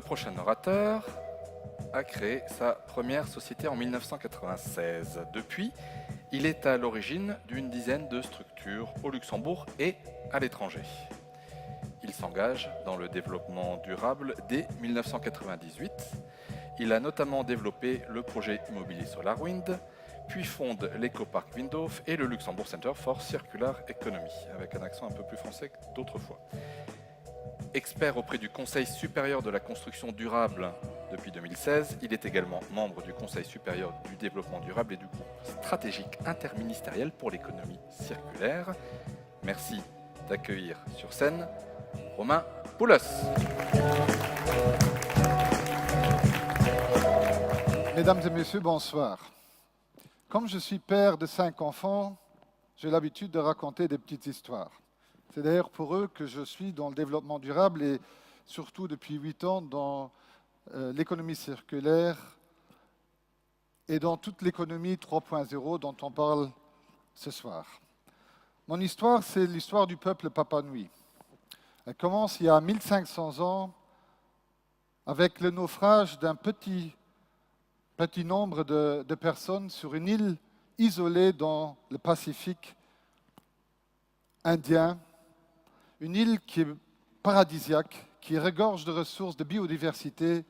prochain orateur a créé sa première société en 1996. Depuis, il est à l'origine d'une dizaine de structures au Luxembourg et à l'étranger. Il s'engage dans le développement durable dès 1998. Il a notamment développé le projet immobilier SolarWind, puis fonde l'éco-parc Windhof et le Luxembourg Center for Circular Economy, avec un accent un peu plus français que d'autres fois. Expert auprès du Conseil supérieur de la construction durable depuis 2016, il est également membre du Conseil supérieur du développement durable et du groupe stratégique interministériel pour l'économie circulaire. Merci d'accueillir sur scène Romain Poulos. Mesdames et messieurs, bonsoir. Comme je suis père de 5 enfants, j'ai l'habitude de raconter des petites histoires. C'est d'ailleurs pour eux que je suis dans le développement durable et surtout depuis 8 ans dans l'économie circulaire et dans toute l'économie 3.0 dont on parle ce soir. Mon histoire, c'est l'histoire du peuple Papanui. Elle commence il y a 1500 ans avec le naufrage d'un petit nombre de personnes sur une île isolée dans le Pacifique indien, une île qui est paradisiaque, qui regorge de ressources, de biodiversité.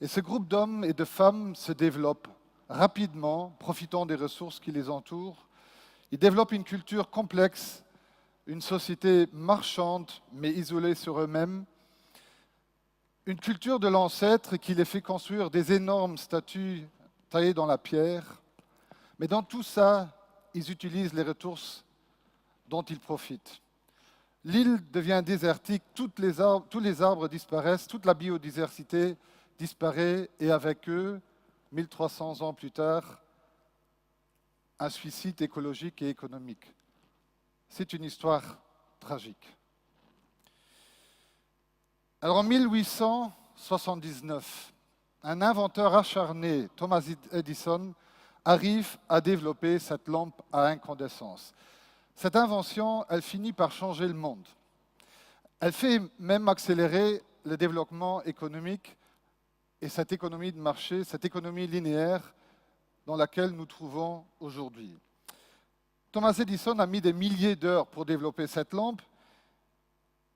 Et ce groupe d'hommes et de femmes se développe rapidement, profitant des ressources qui les entourent. Ils développent une culture complexe, une société marchande mais isolée sur eux-mêmes, une culture de l'ancêtre qui les fait construire des énormes statues taillées dans la pierre. Mais dans tout ça, ils utilisent les ressources dont ils profitent. L'île devient désertique, tous les arbres disparaissent, toute la biodiversité disparaît et avec eux, 1300 ans plus tard, un suicide écologique et économique. C'est une histoire tragique. Alors en 1879, un inventeur acharné, Thomas Edison, arrive à développer cette lampe à incandescence. Cette invention, elle finit par changer le monde. Elle fait même accélérer le développement économique et cette économie de marché, cette économie linéaire dans laquelle nous trouvons aujourd'hui. Thomas Edison a mis des milliers d'heures pour développer cette lampe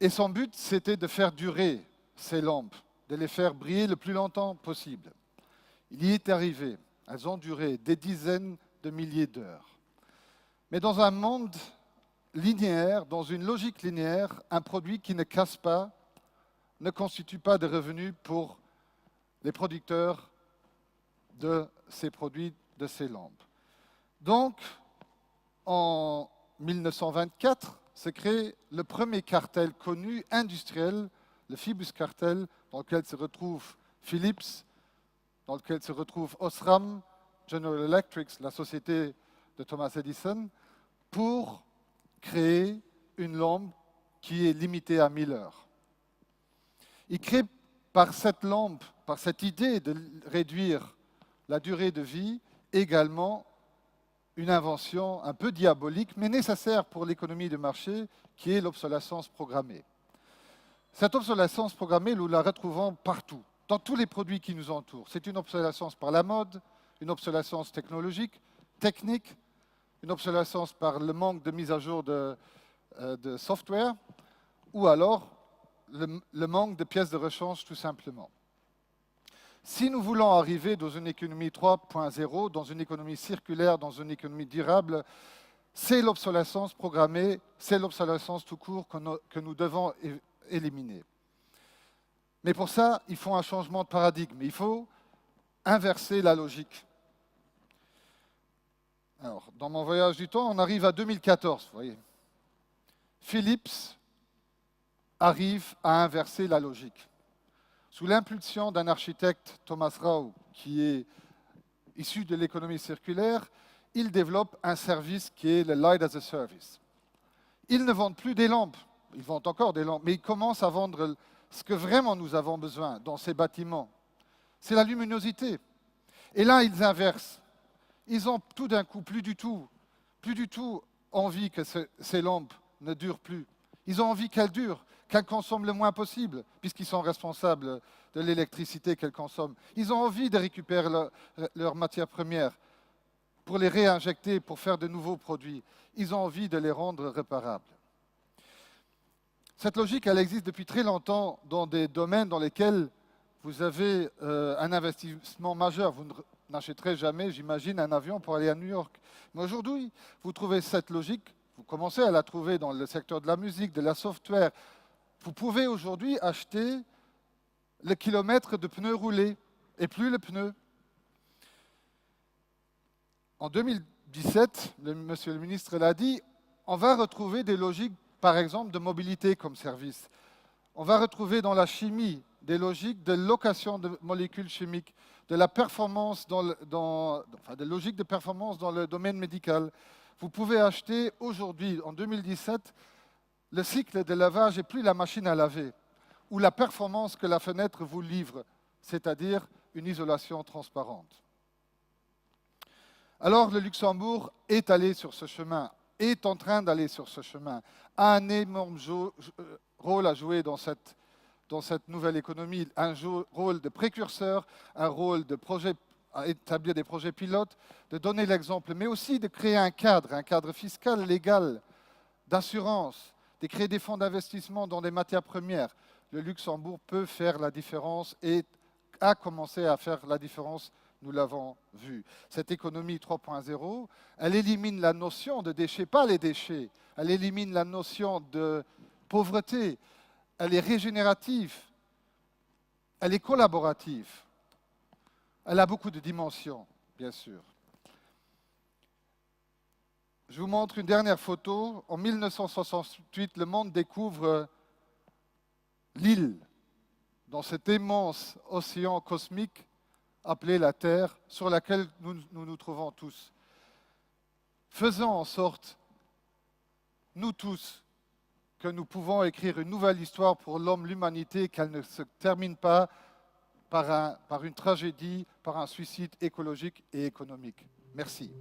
et son but, c'était de faire durer ces lampes, de les faire briller le plus longtemps possible. Il y est arrivé. Elles ont duré des dizaines de milliers d'heures. Mais dans un monde linéaire, dans une logique linéaire, un produit qui ne casse pas ne constitue pas de revenus pour les producteurs de ces produits, de ces lampes. Donc, en 1924, se crée le premier cartel connu industriel, le Phoebus Cartel, dans lequel se retrouve Philips, dans lequel se retrouve Osram, General Electric, la société de Thomas Edison, pour créer une lampe qui est limitée à 1000 heures. Il crée par cette lampe, par cette idée de réduire la durée de vie, également une invention un peu diabolique, mais nécessaire pour l'économie de marché, qui est l'obsolescence programmée. Cette obsolescence programmée, nous la retrouvons partout, dans tous les produits qui nous entourent. C'est une obsolescence par la mode, une obsolescence technologique, technique, une obsolescence par le manque de mise à jour de software, ou alors le manque de pièces de rechange tout simplement. Si nous voulons arriver dans une économie 3.0, dans une économie circulaire, dans une économie durable, c'est l'obsolescence programmée, c'est l'obsolescence tout court que nous devons éliminer. Mais pour ça, il faut un changement de paradigme, il faut inverser la logique. Alors, dans mon voyage du temps, on arrive à 2014, vous voyez. Philips arrive à inverser la logique. Sous l'impulsion d'un architecte, Thomas Rau, qui est issu de l'économie circulaire, il développe un service qui est le Light as a Service. Ils ne vendent plus des lampes, ils vendent encore des lampes, mais ils commencent à vendre ce que vraiment nous avons besoin dans ces bâtiments. C'est la luminosité. Et là, ils inversent. Ils ont tout d'un coup plus du tout envie que ces lampes ne durent plus. Ils ont envie qu'elles durent, qu'elle consomme le moins possible, puisqu'ils sont responsables de l'électricité qu'elle consomme. Ils ont envie de récupérer leurs matières premières pour les réinjecter, pour faire de nouveaux produits. Ils ont envie de les rendre réparables. Cette logique, elle existe depuis très longtemps dans des domaines dans lesquels vous avez un investissement majeur. Vous n'achèterez jamais, j'imagine, un avion pour aller à New York. Mais aujourd'hui, vous trouvez cette logique, vous commencez à la trouver dans le secteur de la musique, de la software. Vous pouvez aujourd'hui acheter le kilomètre de pneus roulés et plus le pneu. En 2017, monsieur le ministre l'a dit, on va retrouver des logiques, par exemple, de mobilité comme service. On va retrouver dans la chimie des logiques de location de molécules chimiques, de la performance des logiques de performance dans le domaine médical. Vous pouvez acheter aujourd'hui, en 2017, le cycle de lavage et plus la machine à laver, ou la performance que la fenêtre vous livre, c'est-à-dire une isolation transparente. Alors le Luxembourg est allé sur ce chemin, est en train d'aller sur ce chemin, a un énorme rôle à jouer dans cette nouvelle économie, un rôle de précurseur, un rôle de projet, à établir des projets pilotes, de donner l'exemple, mais aussi de créer un cadre fiscal, légal, d'assurance, de créer des fonds d'investissement dans des matières premières. Le Luxembourg peut faire la différence et a commencé à faire la différence, nous l'avons vu. Cette économie 3.0, elle élimine la notion de déchets, pas les déchets, elle élimine la notion de pauvreté, elle est régénérative, elle est collaborative, elle a beaucoup de dimensions, bien sûr. Je vous montre une dernière photo. En 1968, le monde découvre l'île dans cet immense océan cosmique appelé la Terre, sur laquelle nous nous trouvons tous. Faisons en sorte, nous tous, que nous pouvons écrire une nouvelle histoire pour l'homme, l'humanité, qu'elle ne se termine pas par une tragédie, par un suicide écologique et économique. Merci.